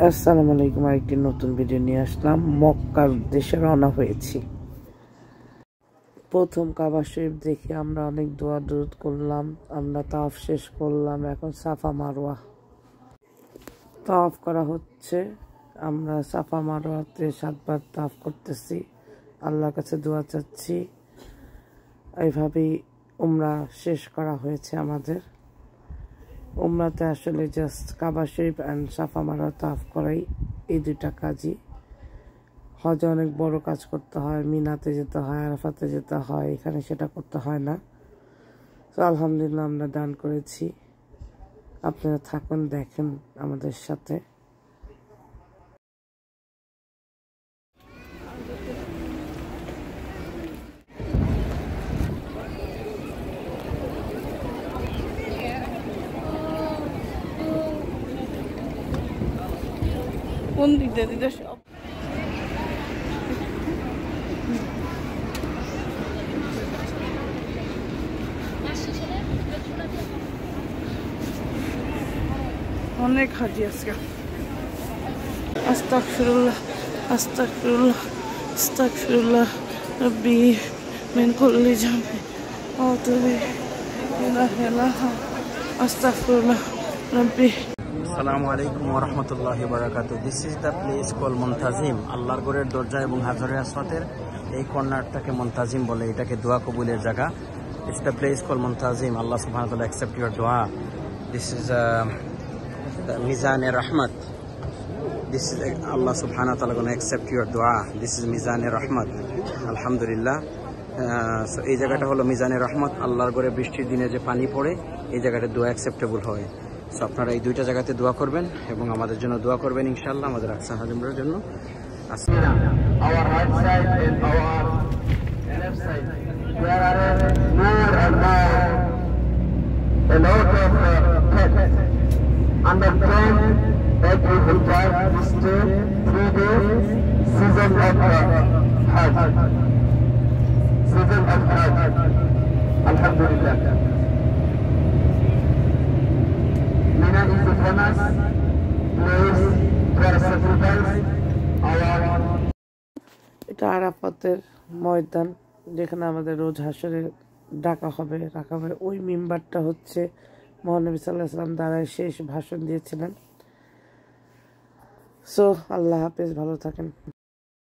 আসসালামু আলাইকুম। আরেকটি নতুন ভিডিও নিয়ে আসলাম। মক্কার উদ্দেশ্যে রওনা হয়েছি। প্রথম কাবা শরীফ দেখে আমরা অনেক দোয়া দুরুদ করলাম। আমরা তাওয়াফ শেষ করলাম। এখন সাফা মারওয়া তাওয়াফ করা হচ্ছে। আমরা সাফা মারওয়াতে 7 বার তাওয়াফ করতেছি। আল্লাহর কাছে দোয়া চাচ্ছি। এইভাবেই উমরা শেষ করা হয়েছে আমাদের। উমরাতে আসলে জাস্ট কাবা শরীফ অ্যান্ড সাফা মারওয়া তাওয়াফ করাই, এই দুইটা কাজই। হজে অনেক বড় কাজ করতে হয়, মিনাতে যেতে হয়, আরাফাতে যেতে হয়, এখানে সেটা করতে হয় না। তো আলহামদুলিল্লাহ আমরা দান করেছি। আপনারা থাকুন, দেখেন আমাদের সাথে। কোন দিক দিয়ে দিতে সব অনেক হাজি আজকে। আস্তাগফিরুল্লাহ আস্তাগফিরুল্লাহ আস্তাগফিরুল্লাহ রব্বি মিন কুল্লি জামবি ওয়া তুবি ইলাহা আস্তাগফিরুল্লাহ রব্বি। আসসালামু আলাইকুম ওয়া রাহমাতুল্লাহি ওয়া বারাকাতুহু। This is the place call Muntazim. আল্লাহর ঘরের দরজা এবং হাজরে আসওয়াতের এই কর্নারটাকে মুনতাজিম বলে। এটাকে দোয়া কবুলের জায়গা। It's the place call Muntazim. Allah সুবহানাহু ওয়া তাআলা অ্যাকসেপ্ট ইউর দোয়া। This is the Mizan Rahmat. This is Allah subhanahu wa ta'ala going to accept your dua. This is Mizan Rahmat. Alhamdulillah. So এই জায়গাটা হলো মিজানে রহমত। আল্লাহর ঘরে বৃষ্টির দিনে যে পানি পড়ে, এই জায়গাটা দোয়া অ্যাকসেপ্টেবল হয়। সো আপনারা এই দুইটা জায়গাতে দোয়া করবেন এবং আমাদের জন্য দোয়া করবেন ইনশাআল্লাহ, আমাদের আকসা হাজিমরার জন্য। Our right side and our left side. There are more and more a lot of pets. Understand that we enjoy this 3 days season of Hajj. Season of Hajj. Alhamdulillah. Mina is a famous place for sacrifice. এটা আরাফাতের ময়দান, যেখানে আমাদের রোজ হাসরে রাখা হবে। ওই মিম্বারটা হচ্ছে মহানবী সাল্লাল্লাহু আলাইহি ওয়াসাল্লাম দ্বারা শেষ ভাষণ দিয়েছিলেন। সো আল্লাহ হাফেজ, ভালো থাকেন।